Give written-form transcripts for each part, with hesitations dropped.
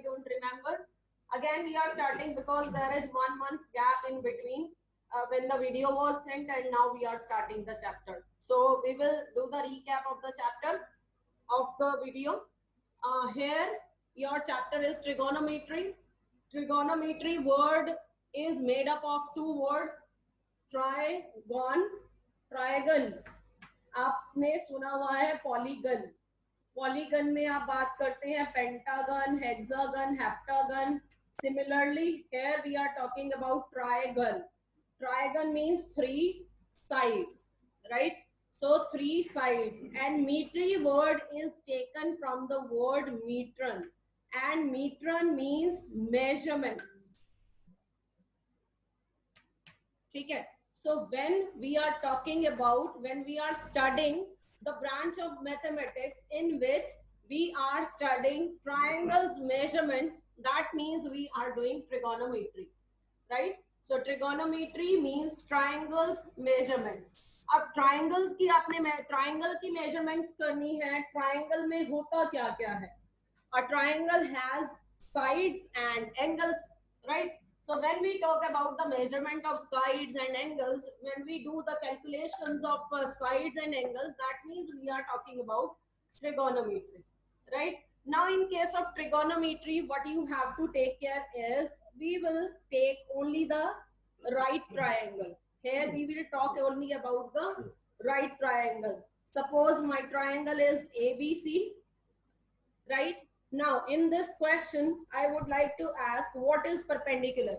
don't remember. Again, we are starting because there is 1 month gap in between when the video was sent, and now we are starting the chapter. So we will do the recap of the chapter of the video. Here, your chapter is trigonometry. Trigonometry word is made up of two words, trigon, trigon. आपने सुना हुआ है polygon. Polygon में आप बात करते हैं pentagon, hexagon, heptagon. Similarly, here we are talking about trigon. Trigon means three sides, right? So three sides, and metri word is taken from the word metron, and metron means measurements. Okay. So when we are talking about, when we are studying the branch of mathematics in which we are studying triangles measurements, that means we are doing trigonometry, right? So trigonometry means triangles measurements. अब triangles की आपने triangle की measurement करनी है. Triangle में होता क्या क्या है? A triangle has sides and angles, right? So when we talk about the measurement of sides and angles, when we do the calculations of sides and angles, that means we are talking about trigonometry, right? Now in case of trigonometry, what you have to take care is, we will take only the right triangle. Here we will talk only about the right triangle. Suppose my triangle is ABC, right? Now, in this question, I would like to ask, what is perpendicular?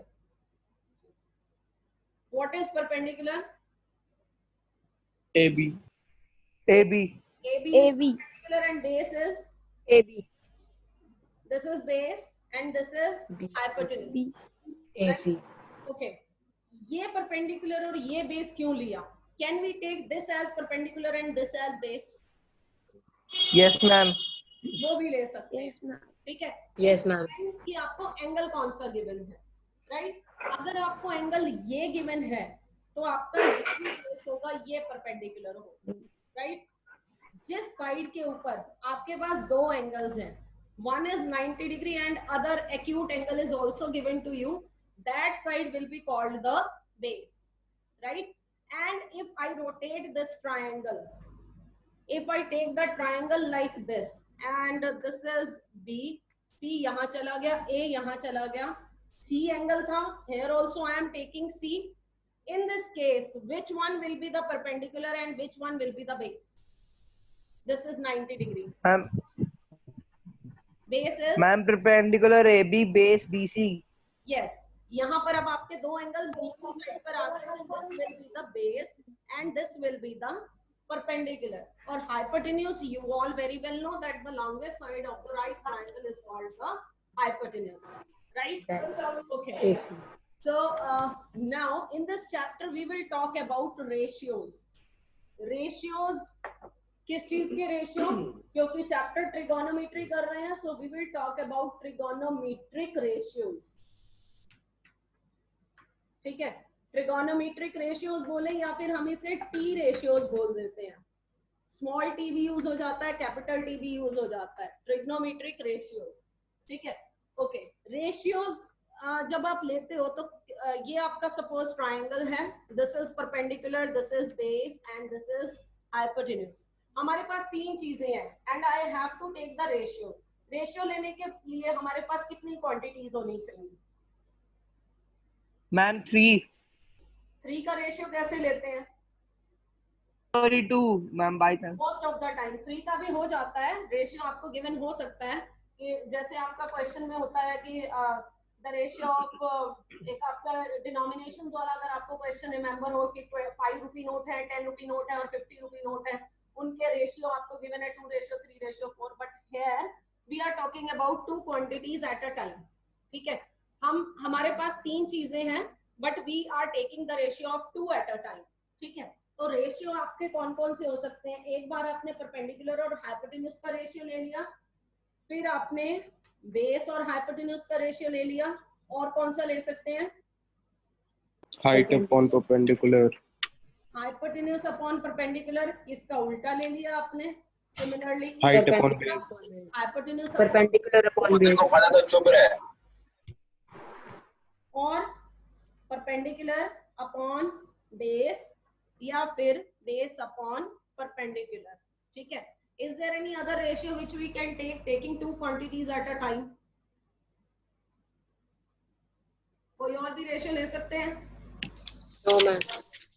What is perpendicular? AB. AB. AB is AB. perpendicular and base is? AB. This is base and this is hypotenuse. B. AC. Okay. ये perpendicular और ये base क्यों लिया? Can we take this as perpendicular and this as base? Yes, ma'am. वो भी ले सकते हैं. Yes, ma'am. ठीक है. Yes, ma'am. कि आपको एंगल कौन सा गिवन है, राइट? अगर आपको एंगल ये गिवन है तो आपका बेस होगा ये परपेंडिकुलर होगा, राइट? जिस साइड के ऊपर आपके पास दो एंगल्स हैं, one is 90 degree and other acute angle is also given to you, that side will be called the base, right? And if I rotate this triangle, if I take the triangle like this, and this is B, C यहाँ चला गया, A यहाँ चला गया, C angle था, here also I am taking C. In this case, which one will be the perpendicular and which one will be the base? This is 90 degree. Ma'am. Base is? Ma'am, perpendicular AB, base BC. Yes. यहाँ पर अब आपके दो angles BC side पर आ गए, so this will be the base and this will be the perpendicular. Or hypotenuse, you all very well know that the longest side of the right triangle is called the hypotenuse, right? Okay. AC. So now in this chapter we will talk about ratios. Ratios, किस चीज के ratio? क्योंकि chapter trigonometry कर रहे हैं, so we will talk about trigonometric ratios. ठीक है, trigonometric ratios बोले या फिर हम इसे टी रेशियोज बोल देते हैं. स्मॉल टी भी यूज हो जाता है, कैपिटल टी भी यूज हो जाता है, ट्रिग्नोमेट्रिक रेशियोज. ठीक है, ओके. रेशियोज जब आप लेते हो तो ये आपका सपोज ट्राइंगल है, this is perpendicular, this is base and this is hypotenuse. हमारे पास तीन चीजें हैं and I have to take the ratio. Ratio लेने के लिए हमारे पास कितनी क्वांटिटीज होनी चाहिए? मैम 3. 3 का रेशियो कैसे लेते हैं? 32 ma'am by chance. Most of the time 3 का भी हो जाता है. रेशियो आपको गिवन हो सकता है कि जैसे आपका क्वेश्चन में होता है कि द रेशियो ऑफ एक आपका डिनोमिनेशंस, और अगर आपको क्वेश्चन रिमेंबर हो कि 5 रुपी नोट है, 10 रुपी नोट है और 50 रुपी नोट है, उनके रेशियो आपको गिवन है 2:3:4. But here we are talking about 2 quantities at a time. ठीक है, हमारे पास 3 चीजें हैं but we are taking the ratio of 2 at a time. ठीक है, तो रेशियो आपके कौन कौन से हो सकते हैं? एक बार आपने परपेंडिकुलर और हाइपोटेन्यूज का रेशियो ले लिया, फिर आपने बेस और हाइपोटेन्यूज का रेशियो ले लिया, और कौन सा ले सकते हैं? Height upon perpendicular. Hypotenuse upon perpendicular, इसका उल्टा ले लिया आपने, Similarly, Height upon base. hypotenuse Perpendicular upon base. और perpendicular upon base या फिर base upon perpendicular. ठीक है. Is there any other ratio which we can take, taking two quantities at a time? कोई और भी रेशियो ले सकते हैं? No ma'am.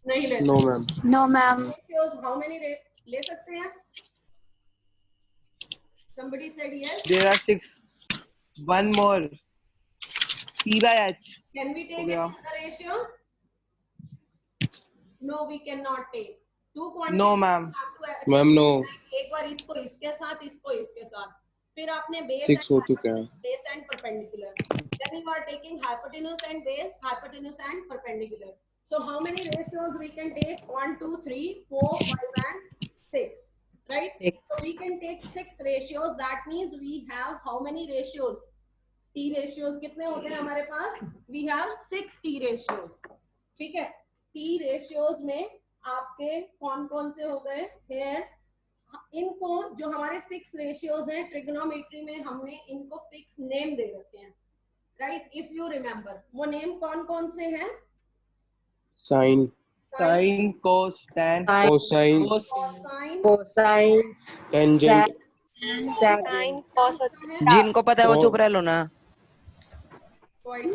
नहीं ले No सकते. ma'am. No, ma'am. Ratios, how many ले सकते हैं? Somebody said yes. There are 6. One more. P by H. Can we take हो गया. another ratio? No, we cannot take. Two quantities. No ma'am. Ma'am no एक बार इसको इसके साथ, इसको इसके साथ, फिर आपने बेस 6 हो चुके हैं. Base and perpendicular. Then you are taking hypotenuse and base, hypotenuse and perpendicular. So how many ratios we can take? 1, 2, 3, 4, 5 and 6. Right? 6. So we can take 6 ratios. That means we have how many ratios? T ratios कितने होते हैं हमारे पास? We have 6 T ratios. ठीक है? T ratios में आपके कौन कौन से हो गए? Here इनको जो हमारे 6 ratios हैं ट्रिग्नोमेट्री में हमने इनको फिक्स नेम दे रखे हैं. राइट? इफ यू रिमेम्बर वो नेम कौन कौन से हैं? Sine Sin, cos, tan, cosine cosine, cosine, tangent Sine, cos, जिनको पता है वो चुप रह लो ना. पॉइंट.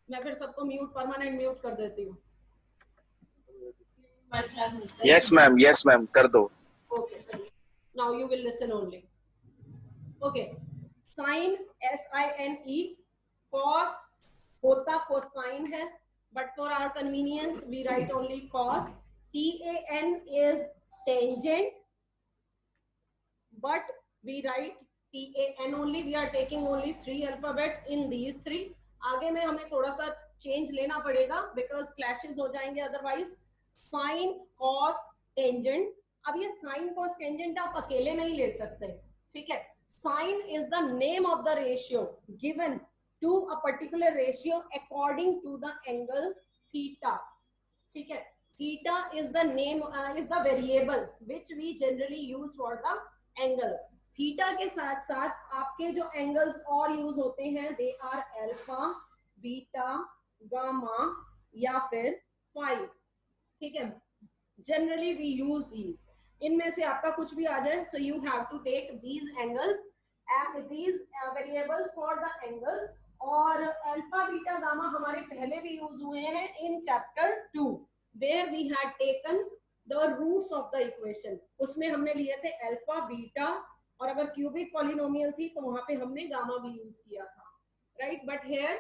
मैं फिर सबको म्यूट, परमानेंट म्यूट कर देती हूँ. यस मैम कर दो. Okay, now you will listen only. Okay, sine, S-I-N-E, cos होता cosine है, but for our convenience we write only cos. T-A-N is tangent, but we write T-A-N only. We are taking only 3 alphabets in these 3. आगे में हमें थोड़ा सा change लेना पड़ेगा because clashes हो जाएंगे otherwise. Sine, cos, tangent. अब ये साइन cos टेंजेंट आप अकेले नहीं ले सकते. ठीक है? Sine is the name of the ratio given to a particular ratio according to the angle theta. ठीक है? Theta is the name, is the variable which we generally use for the angle. Theta के साथ साथ आपके जो angles और use होते हैं they are alpha, beta, gamma या फिर फाई. ठीक है? Generally we use these. इनमें से आपका कुछ भी आ जाए, so you have to take these angles and these variables for the angles. और अल्फा, बीटा, गामा हमारे पहले भी यूज हुए हैं in chapter 2 where we had taken the roots of the equation. उसमें हमने लिए थे अल्फा, बीटा, और अगर क्यूबिक पॉलिनोमियल थी तो वहां पे हमने गामा भी यूज किया था. Right? But here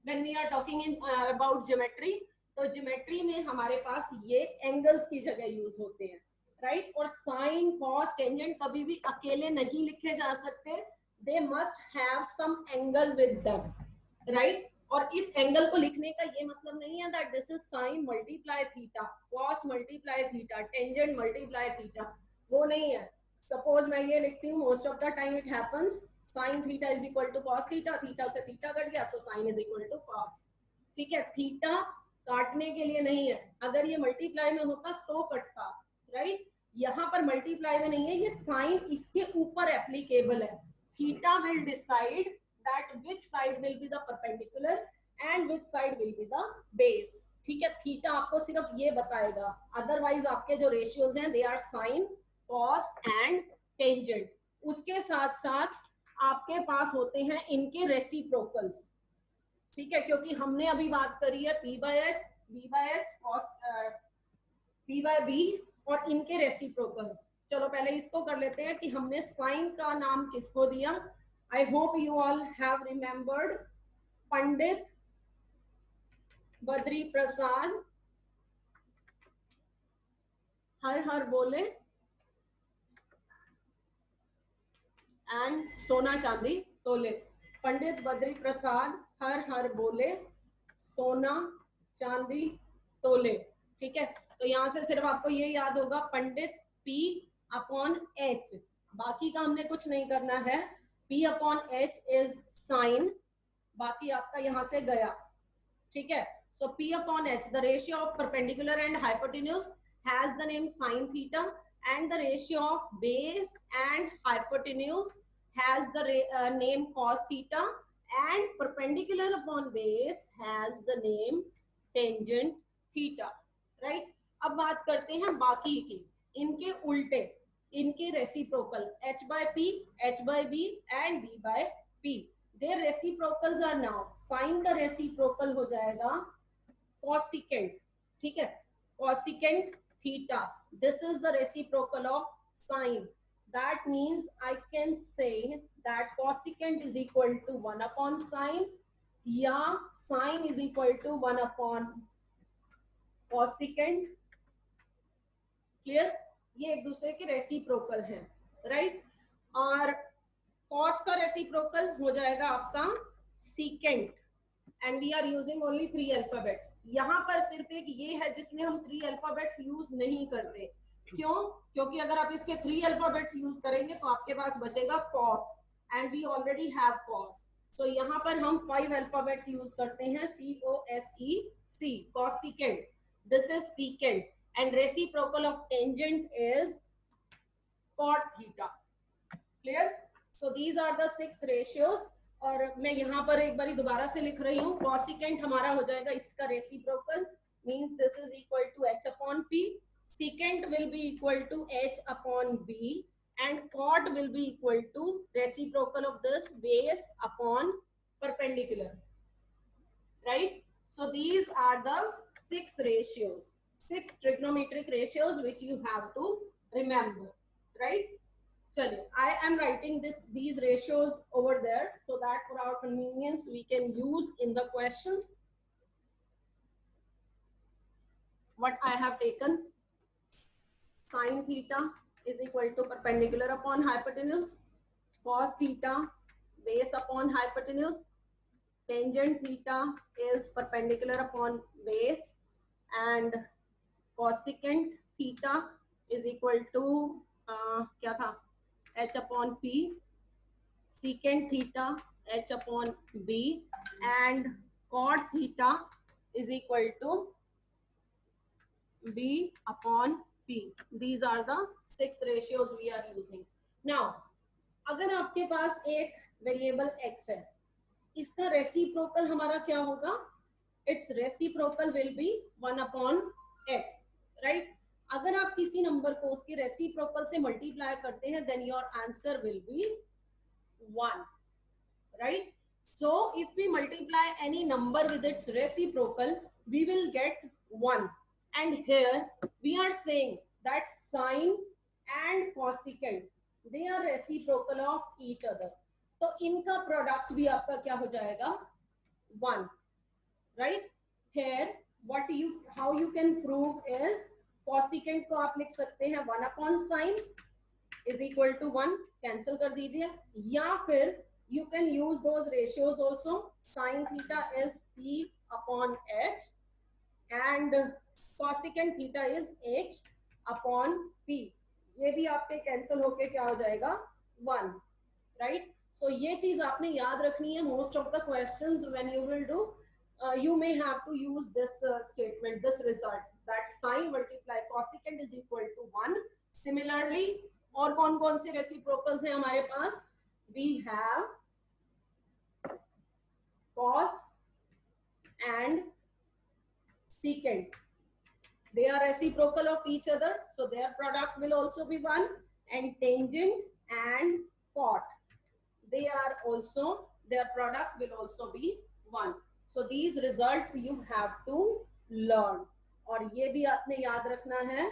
when we are talking in about geometry, तो ज्योमेट्री में हमारे पास ये एंगल्स की जगह यूज होते हैं. राइट? और साइन, कॉस, टेंजेंट कभी भी अकेले नहीं लिखे जा सकते. They must have some angle with them. Right? और इस एंगल को लिखने का ये मतलब नहीं है that this is sine multiply theta, cos multiply theta, tangent multiply theta. वो नहीं है. सपोज मैं ये लिखती हूँ, most of the time it happens sine theta is equal to cos theta, theta से थीटा कट गया so sine is equal to cos. ठीक है? थीटा काटने के लिए नहीं है. अगर ये मल्टीप्लाई में होता तो कटता. राइट? यहाँ पर मल्टीप्लाई में नहीं है, ये साइन इसके ऊपर एप्लीकेबल है. Theta will decide that which side will be the perpendicular and which side will be the base. ठीक है? थीटा आपको सिर्फ ये बताएगा. अदरवाइज आपके जो रेशियोज हैं they are sine, cos and tangent. उसके साथ साथ आपके पास होते हैं इनके रेसिप्रोकल्स. ठीक है? क्योंकि हमने अभी बात करी है P by H, B by H, cos P by B और इनके रेसिप्रोकल्स. चलो पहले इसको कर लेते हैं कि हमने साइन का नाम किसको दिया. I hope you all have remembered Pandit Badri Prasad हर हर बोले एंड सोना चांदी तोले. पंडित बद्री प्रसाद हर हर बोले, सोना चांदी तोले. ठीक है? तो यहाँ से सिर्फ आपको ये याद होगा पंडित P अपॉन H. बाकी का हमने कुछ नहीं करना है. P upon H is sine. बाकी आपका यहाँ से गया. ठीक है? So P upon H, the ratio of perpendicular and hypotenuse has the name sin theta. and the ratio of base and hypotenuse has the name cos theta, and perpendicular upon base has the name tangent theta, right? अब बात करते हैं बाकी की, इनके उल्टे, इनके reciprocal h by p, h by b and b by p. Their reciprocals are now, sin का रेसिप्रोकल हो जाएगा cosecant, ठीक है, cosecant theta. This is the reciprocal of sine. That means I can say that cosecant is equal to 1 upon sine, या sine is equal to 1 upon cosecant. Clear? ये एक दूसरे के रेसिप्रोकल हैं, राइट? और cos का रेसिप्रोकल हो जाएगा आपका secant, and we are using only 3 alphabets. यहाँ पर सिर्फ एक ये है जिसमें हम 3 alphabets यूज नहीं करते. क्यों? क्योंकि अगर आप इसके 3 alphabets यूज करेंगे तो आपके पास बचेगा cos, and we already have cos. So यहाँ पर हम 5 alphabets यूज करते हैं, C-O-S-E-C, cosecant. This is secant, and reciprocal of tangent is cot theta. Clear? So these are the 6 ratios. और मैं यहाँ पर एक बारी दोबारा से लिख रही हूँ, cosecant हमारा हो जाएगा इसका reciprocal, means this is equal to h upon p, secant will be equal to h upon b, and cot will be equal to reciprocal of this base upon perpendicular, right? So these are the 6 ratios, 6 trigonometric ratios which you have to remember, right? चलिए, I am writing these ratios over there so that for our convenience we can use in the questions what I have taken. Sin theta is equal to perpendicular upon hypotenuse, cos theta base upon hypotenuse, tangent theta is perpendicular upon base, and cosecant theta is equal to क्या था, h upon p, secant theta h upon b, and cot theta is equal to b upon p. These are the 6 ratios we are using. Now, अगर आपके पास एक variable x है, इसका reciprocal हमारा क्या होगा? Its reciprocal will be 1 upon x, right? अगर आप किसी नंबर को उसके रेसिप्रोकल से मल्टीप्लाई करते हैं, then your answer will be 1, right? So if we multiply any number with its reciprocal, we will get 1. And here we are saying that sine and cosecant, they are reciprocal of each other. तो इनका product भी आपका क्या हो जाएगा? 1, right? Here how you can prove is, cosecant को आप लिख सकते हैं 1 upon sine is equal to 1, cancel कर दीजिए, या फिर you can use those ratios also. Sin theta is p upon h and cosecant theta is h upon p. ये भी आपके कैंसिल होके क्या हो जाएगा? 1, right? So ये चीज आपने याद रखनी है. Most of the questions when you will do, you may have to use this statement, this result, that sine multiply cosecant is equal to 1. Similarly, और कौन-कौन से reciprocals हैं हमारे पास? We have cos and secant. They are reciprocal of each other, so their product will also be 1. And tangent and cot, their product will also be 1. So these results you have to learn. और ये भी आपने याद रखना है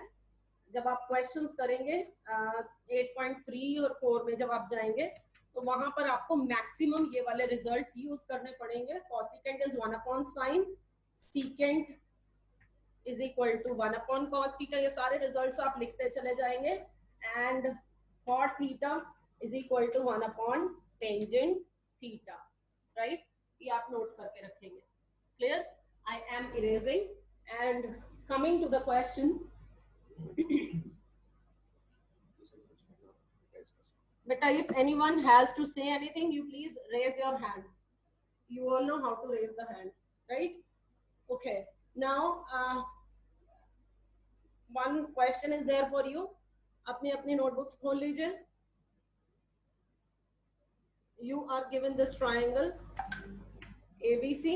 जब आप questions करेंगे 8.3 और 4 में जब आप जाएंगे तो वहां पर आपको मैक्सिमम ये वाले रिजल्ट्स यूज करने पड़ेंगे. Cosecant is 1 upon sine, secant is equal to 1 upon cos theta. ये सारे रिजल्ट्स आप लिखते चले जाएंगे. And cot theta is equal to 1 upon tangent theta, right? ये आप नोट करके रखेंगे. Clear? I am erasing and coming to the question. Beta, if anyone has to say anything, you please raise your hand. You all know how to raise the hand, right? Okay. Now, one question is there for you. अपनी अपनी notebooks खोल लीजिए. You are given this triangle ABC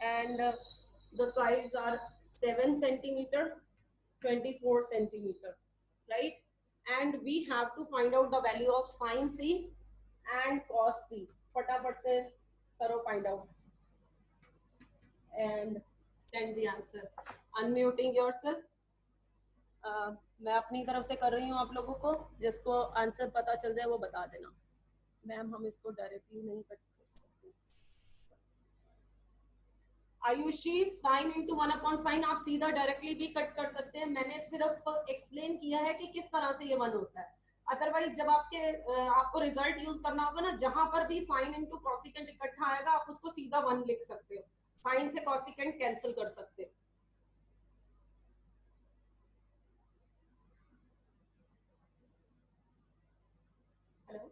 and the sides are 7 centimeter, 24 centimeter, right? And we have to find out the value of sin C and cos C. फटाफट से करो find out and send the answer. Unmuting yourself. मैं अपनी तरफ से कर रही हूँ, आप लोगों को जिसको आंसर पता चल जाए वो बता देना. मैम हम इसको डायरेक्टली नहीं कट कर सकते. आयुषी साइन इंटू 1/sin आप सीधा डायरेक्टली भी कट कर सकते हैं. मैंने सिर्फ एक्सप्लेन किया है कि किस तरह से ये 1 होता है. अदरवाइज जब आपको रिजल्ट यूज करना होगा ना, जहां पर भी साइन इंटू कॉसिकेंट इकट्ठा आएगा आप उसको सीधा 1 लिख सकते हो. साइन से कॉसिकेंट कैंसिल कर सकते हो. हेलो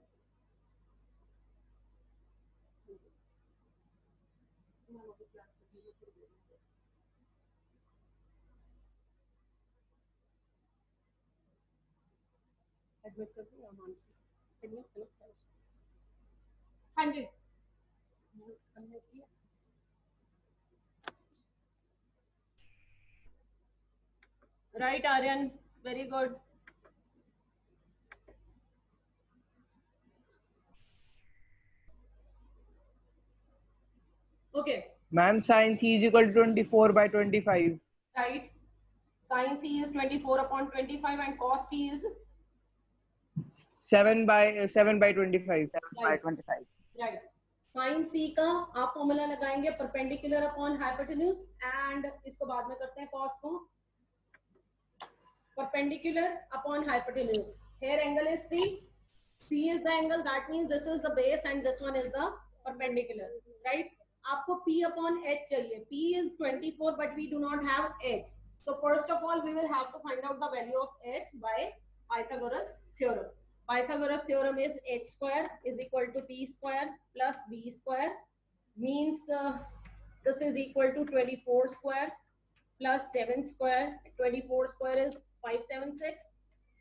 एडमिट कर दिया मानसी. एडमिट करो. हाँ जी हमने किया. Right Aryan, very good. Okay Ma'am, sin C is equal to 24 by 25. Right. sin C is 24/25 and cos C is 7 by 25. 7/25. Right. sin C का आप फॉर्मूला लगाएंगे परपेंडिकुलर अपॉन हाइपोटेन्यूज एंड इसको बाद में करते हैं cos को. perpendicular upon hypotenuse. Here angle is C. C is the angle, that means this is the base and this one is the perpendicular, right? आपको P upon H चाहिए. P is 24 but we do not have H. So first of all we will have to find out the value of H by Pythagoras theorem. Pythagoras theorem is H square is equal to P square plus B square, means this is equal to 24 square plus 7 square. 24 square is 576.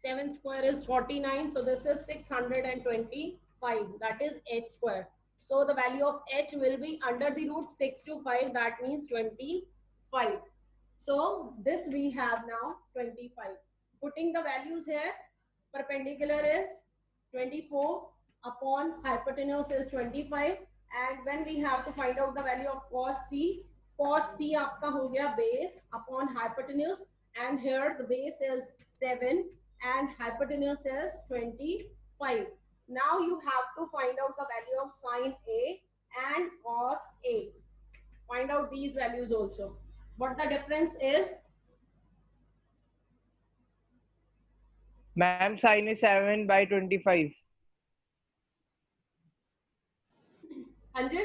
7 square is 49. So this is 625. That is H square. So the value of H will be under the root 6 to 5. That means 25. So this we have now 25. Putting the values here, perpendicular is 24 upon hypotenuse is 25. And when we have to find out the value of cos C आपका हो गया base upon hypotenuse, and here the base is 7 and hypotenuse is 25. Now you have to find out the value of sin A and cos A. Find out these values also. What the difference is? Ma'am, sin is 7 by 25. हाँ जी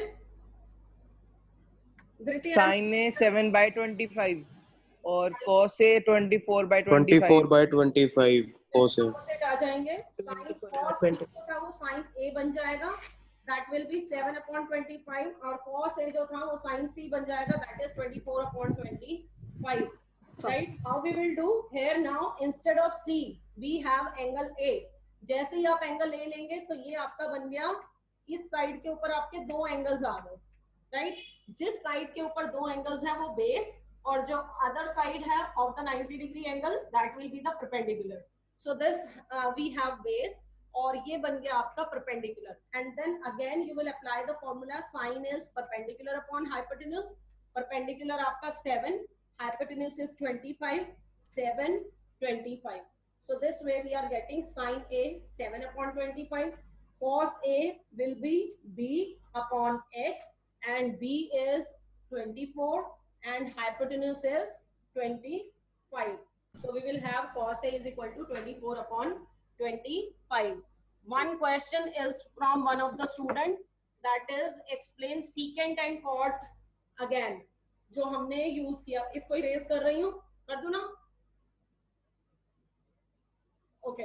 धृति Sin is 7 by 25 और cos है 24 by 25. 24 by 25 cos है. opposite आ जाएंगे. sin cos C जो था वो sin A बन जाएगा, that will be 7/25, और cos A जो था वो sin C बन जाएगा, that is 24/25. Right? How we will do here now? Instead of C we have angle A. जैसे ही आप एंगल A लेंगे तो ये आपका बन गया, इस साइड के ऊपर आपके दो एंगल्स आ गए, राइट? जिस साइड के ऊपर दो एंगल्स हैं वो बेस, और जो अदर साइड है of the 90 degree angle that will be the perpendicular. So this we have base और ये बन गया आपका perpendicular. And then again you will apply the formula sine is perpendicular upon hypotenuse. Perpendicular आपका 7, hypotenuse is 25, 7, 25. So this way we are getting sin A 7/25. Cos A will be B upon H, and B is 24 and hypotenuse is 25. So we will have cos A is equal to 24/25. One question is from one of the student, that is explain secant and cot again. जो हमने use किया, इसको erase कर रही हूँ, कर दूं ना? ओके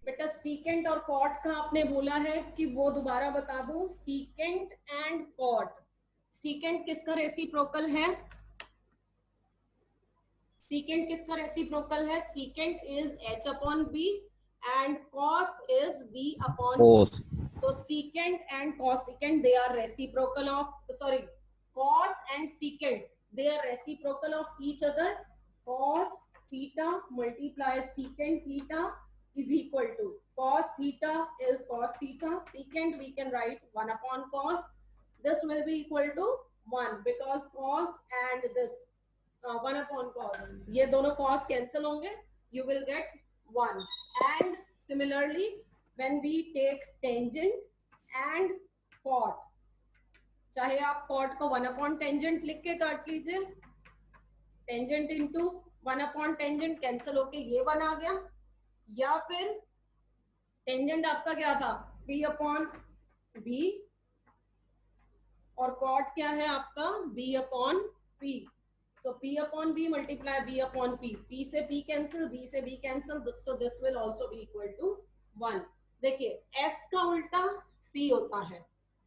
बेटा, सीकेंट सीकेंट और कॉट का आपने बोला है कि वो दोबारा बता दो, सीकेंट एंड कॉट। सीकेंट किसका रेसिप्रोकल है? सीकेंट किसका रेसिप्रोकल है? Secant is h upon b and cos is b upon Cos. तो secant and cosecant they are reciprocal of, sorry, cos and secant they are reciprocal of each other. Cos theta multiplies secant theta is equal to cos theta is cos theta. Secant we can write 1 upon cos. This will be equal to 1 because cos and this 1 upon cos, ये दोनों cos cancel होंगे, you will get 1. And similarly when we take tangent and cot, चाहे आप cot को 1 upon tangent लिख के काट लीजिए, tangent into 1 upon tangent cancel होके ये 1 आ गया, या फिर tangent आपका क्या था b upon b और cot क्या है आपका b upon p. So p upon b multiply b upon p. p से p cancel, b से b cancel, so this will also be equal to 1. देखिए s का उल्टा c होता है,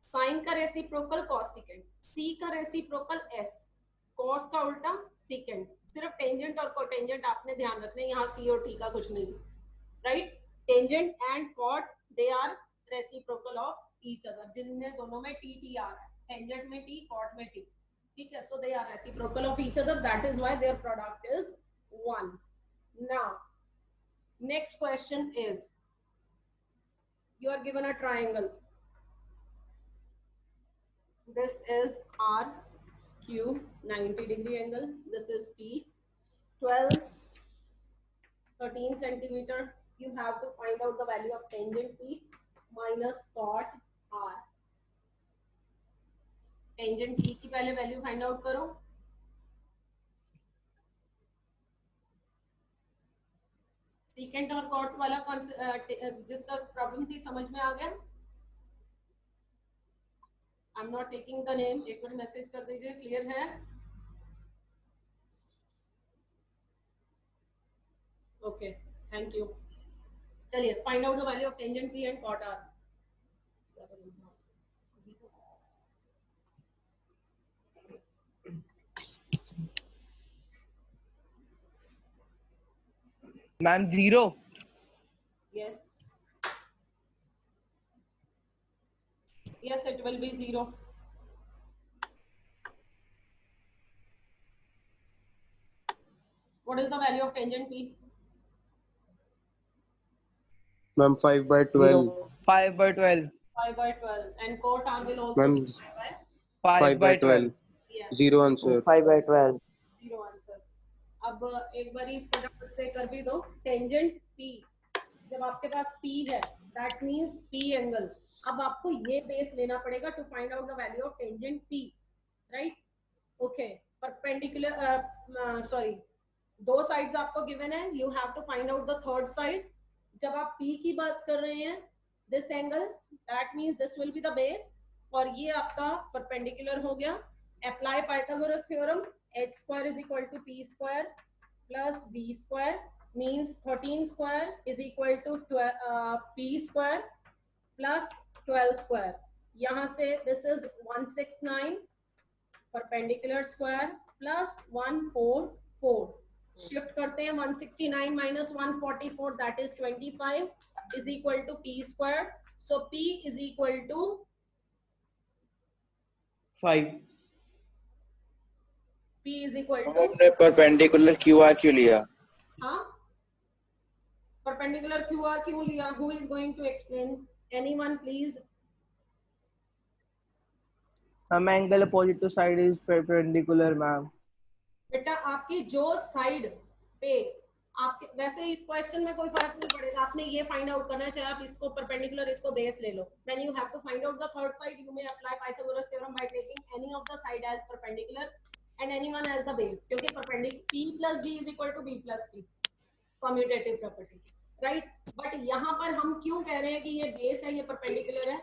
sin का रेसिप्रोकल cosecant, c का रेसिप्रोकल s, cos का उल्टा secant. सिर्फ टेंजेंट और कोटेंजेंट आपने ध्यान रखना है, यहाँ c और t का कुछ नहीं, right? Tangent and cot they are reciprocal of each other, जिनमें दोनों में t t आ रहा है, टेंजेंट में t, कॉट में t, ठीक है? So they are reciprocal of each other, that is why their product is 1. Now next question is, you are given a triangle, this is R Q 90-degree angle, this is P 12 13 centimeter. You have to find out the value of tangent P minus cot R. Tangent P की पहले value find out करो, secant और cot वाला जिसका problem थी समझ में आ गया? I am not taking the name, एक बार मैसेज कर दीजिए, क्लियर है? Okay, thank you. चलिए find out the value of tangent P and cot R. Ma'am 0. Yes. Yes, it will be 0. What is the value of tangent P? Ma'am, 5 by 12. 5 by 12. 5 by 12. And cot R will also Ma'am, be 5 by 12. Yes. 0 answer. 5 by 12. 0 answer. अब एक बारी फटाफट से कर भी दो. Tangent P, जब आपके पास P है, that means P एंगल. अब आपको ये बेस लेना पड़ेगा to find out the value of tangent P, right? Okay. Perpendicular, sorry. दो साइड्स आपको गिवन है, you have to find out the third side. जब आप P की बात कर रहे हैं, this angle, that means this will be the base, और ये आपका perpendicular हो गया. Apply Pythagoras theorem. H square is equal to P square plus B square, means 13 square is equal to P square plus 12 square. यहाँ से this is 169 perpendicular square plus 144. Shift करते हैं, 169 minus 144, that is 25, is equal to P square. So P is equal to 5. P is equal to, हमने perpendicular QR क्यों लिया? हाँ, perpendicular QR क्यों लिया? Who is going to explain? Anyone please? Some angle opposite to side is perpendicular, ma'am. बेटा आपकी जो side पे आपके, वैसे इस क्वेश्चन में कोई फर्क नहीं पड़ेगा, आपने ये फाइंड आउट करना है, चाहे आप इसको परपेंडिकुलर इसको बेस ले लो. When you have to find out the third side, you may apply Pythagoras theorem by taking any of the side as perpendicular and anyone as the base, क्योंकि perpendicular P plus B is equal to B plus P, commutative property, right? But यहाँ पर हम क्यों कह रहे हैं कि ये बेस है, ये परपेंडिकुलर है?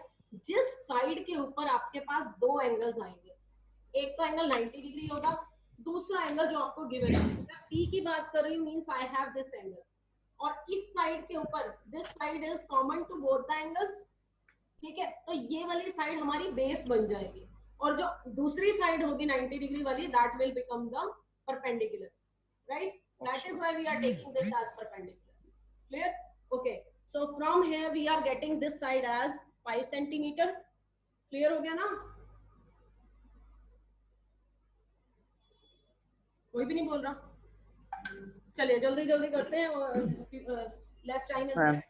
जिस साइड के ऊपर आपके पास दो एंगल्स आएंगे, एक तो एंगल 90 डिग्री होगा, दूसरा एंगल जो आपको गिवन है. मैं P की बात कर रही हूँ, means I have this angle, और इस साइड के ऊपर this side is common to both the angles, ठीक है, तो ये वाली साइड हमारी बेस बन जाएगी और जो दूसरी साइड होगी 90 डिग्री वाली that will become the perpendicular, right? That is why we are taking this as perpendicular. Clear? Okay, so from here we are getting this side as 5 centimetre. Clear हो गया ना? कोई भी नहीं बोल रहा. चलिए जल्दी जल्दी करते हैं, less time is.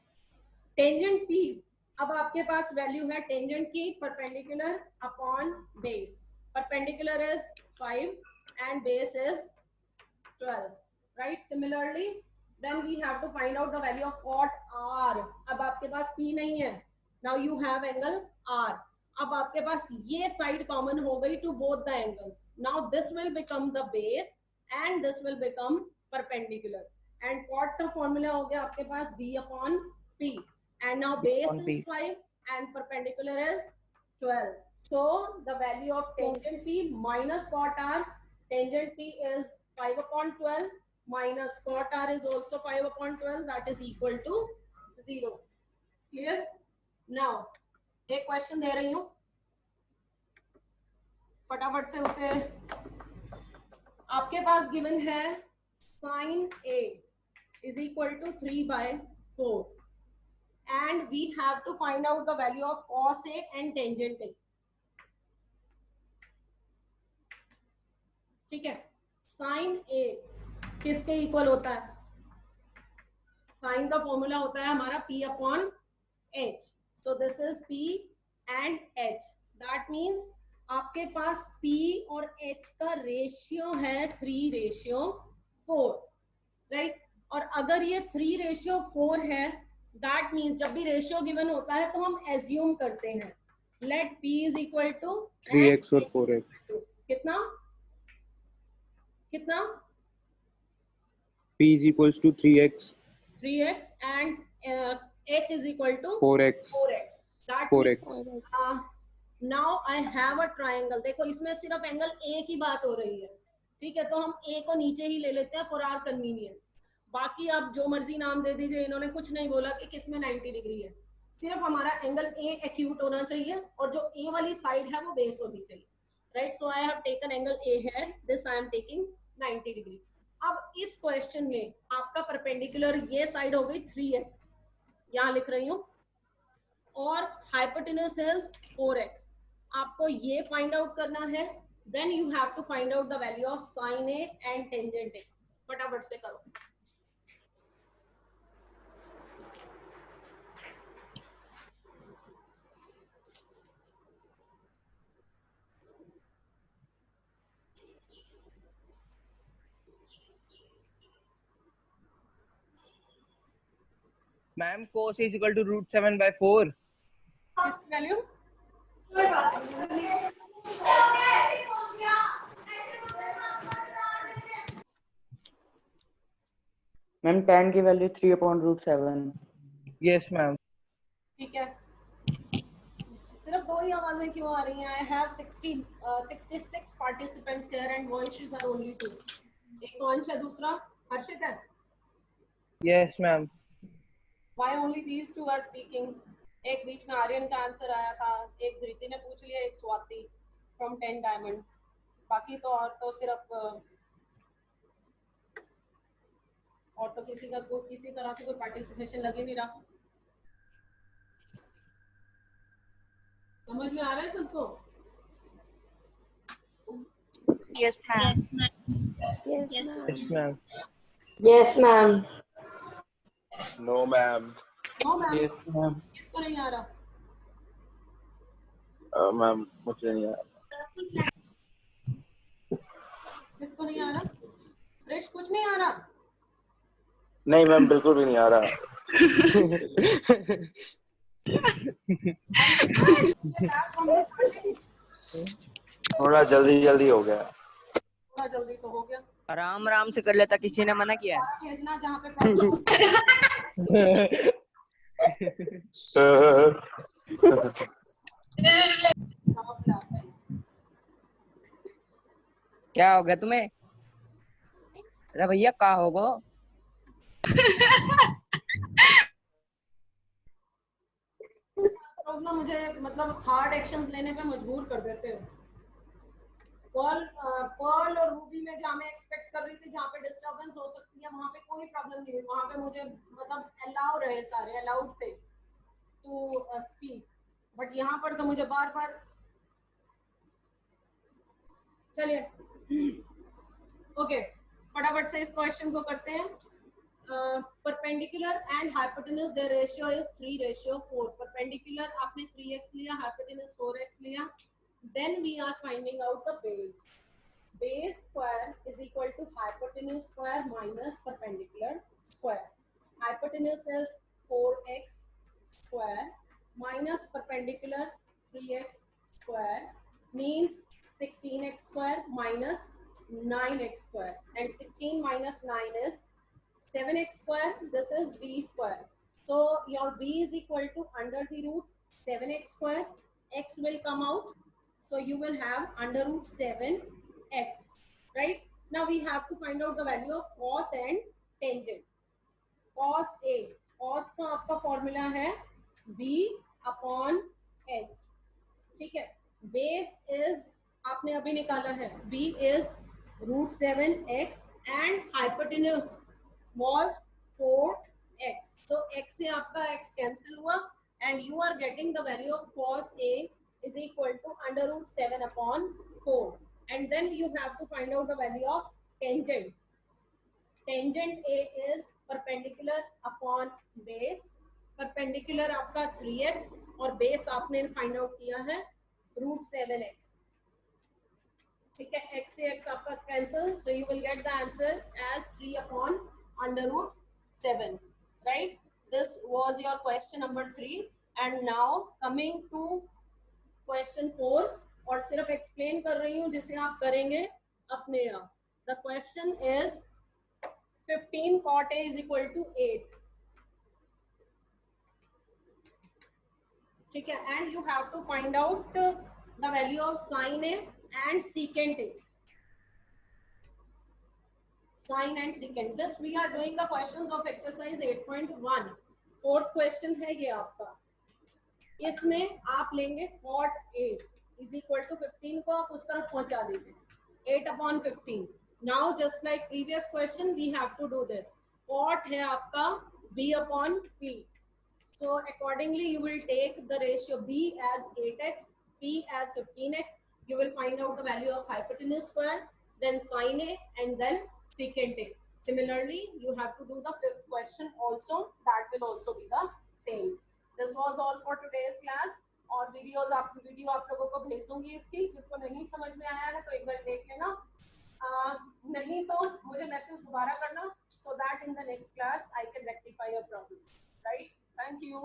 Tangent P, अब आपके पास वैल्यू है टेंजेंट की perpendicular upon base. Perpendicular is 5 and base is 12, right? Similarly then we have to find out the value of cot R. अब आपके पास पी नहीं है, now you have angle R. अब आपके पास ये साइड कॉमन हो गई to both the angles. Now this will become the base and this will become perpendicular. And cot का फॉर्मूला हो गया आपके पास b अपॉन p. And now base is 5 and perpendicular is 12. So the value of tangent P minus cot R, tangent P is 5 upon 12 minus cot R is also 5 upon 12, that is equal to 0. Clear? Now एक question दे रही हूँ, फटाफट से उसे. आपके पास given है sin A is equal to 3/4 and we have to find out the value of cos A and tangent A. ठीक है, sin A किसके इक्वल होता है? sin का फॉर्मूला होता है हमारा P upon H. So this is P and H. That means आपके पास P और H का रेशियो है 3:4, राइट? और अगर ये 3:4 है, दैट मीन्स जब भी रेशियो गिवन होता है तो हम एज्यूम करते हैं let P is equal to 3x और 4x. कितना कितना? P is equals to 3x 3x and H is equal to 4x. 4x. That 4x. Now I have a triangle. देखो इसमें सिर्फ एंगल A की बात हो रही है, ठीक है, तो हम A को नीचे ही ले लेते हैं फॉर आवर कन्वीनियंस. बाकी आप जो मर्जी नाम दे दीजिए, इन्होंने कुछ नहीं बोला कि किसमें 90 डिग्री है. सिर्फ हमारा एंगल A एक्यूट होना चाहिए और जो A वाली साइड है वो बेस होनी चाहिए, right? So I have taken angle A है, this I am taking 90 degree. अब इस क्वेश्चन में आपका परपेंडिकुलर ये साइड हो गई 3x, यहाँ लिख रही हूँ, और हाइपोटेन्यूज इज 4x. आपको ये फाइंड आउट करना है. Then you have to find out the value of sin A and tangent A. फटाफट से करो. Ma'am, cos is equal to √7/4. किसकी वैल्यू? मैम tan की वैल्यू 3/√7. Yes, ma'am. ठीक है, सिर्फ दो ही आवाजें क्यों आ रही हैं? I have 66 participants here and voices are only 2. एक तो अंश है, दूसरा हर्षित है. Yes, ma'am. Why only these two are speaking? एक बीच में आर्यन का आंसर आया था, एक धृति ने पूछ लिया, एक स्वाति फ्रॉम 10 डायमंड. बाकी तो और तो सिर्फ और तो किसी का कोई किसी तरह से कोई पार्टिसिपेशन लग ही नहीं रहा. समझ में आ रहा है सबको? Yes, ma'am. Yes, ma'am. Yes, ma'am. No, ma'am. No ma'am. Yes, ma'am. किसको नहीं आ रहा? Ma'am, मुझे नहीं आ रहा. किसको नहीं आ रहा? फ्रेश कुछ नहीं आ रहा? नहीं मैम, बिल्कुल भी नहीं आ रहा. थोड़ा जल्दी जल्दी हो गया. थोड़ा जल्दी तो हो गया. आराम आराम से कर लेता, किसी ने मना किया है? भेजना जहाँ पे क्या हो गया तुम्हें? अरे भैया क्या होगा? लोग ना मुझे मतलब हार्ड एक्शंस लेने पे मजबूर कर देते हो। पर्ल और रूबी में जहाँ मैं एक्सपेक्ट कर रही थी जहाँ पे डिस्टर्बेंस हो सकती है वहाँ पे कोई प्रॉब्लम नहीं हुई, वहाँ पे मुझे मतलब अलाउ रहे, सारे अलाउड थे टू स्पीक, बट यहाँ पर तो मुझे बार बार। चलिए ओके फटाफट से इस क्वेश्चन को करते हैं। Perpendicular and hypotenuse their ratio is 3:4। Perpendicular आपने 3x लिया, हाइपोटेन्यूज 4x लिया। Then we are finding out the base. Base square is equal to hypotenuse square minus perpendicular square. Hypotenuse is 4x square minus perpendicular 3x square means 16x square minus 9x square, and 16 minus 9 is 7x square. This is b square. So your b is equal to under the root 7x square. X will come out, so you will have under root 7x, right? Now we have to find out the value of cos and tangent. Cos a, cos का आपका formula है b upon h, ठीक है। Base is आपने अभी निकाला है, b is √7x and hypotenuse was 4x, so x से आपका x कैंसिल हुआ and you are getting the value of cos a is equal to √7 upon 4, and then you have to find out the value of tangent. Tangent a is perpendicular upon base। Perpendicular आपका 3x और base आपने find out किया है √7x, ठीक है। x से x आपका cancel, so you will get the answer as 3 upon √7, right. This was your question number 3 and now coming to question 4, और सिर्फ एक्सप्लेन कर रही हूँ जिसे आप करेंगे अपने आप। The question is 15 cot a is equal to 8, ठीक है, and you have to find out the value of sin a and secant a. Sin and secant. This we are doing the questions of exercise 8.1. Fourth question है ये आपका। इसमें आप लेंगे cot a is equal to 15 को आप उस तरफ पहुंचा दीजिए 8 upon 15. Now just like previous question we have to do this. Cot है आपका b upon p. So accordingly you will take the ratio b as 8x, p as 15x. You will find out the value of hypotenuse square, then sin a and then secant a. Similarly you have to do the fifth question also, that will also be the same. This was all for today's class. और video आप लोगों को भेज दूंगी इसकी, जिसको नहीं समझ में आया है तो एक बार देख लेना, नहीं तो मुझे मैसेज दोबारा करना, so that in the next class I can rectify your problem, right? Thank you.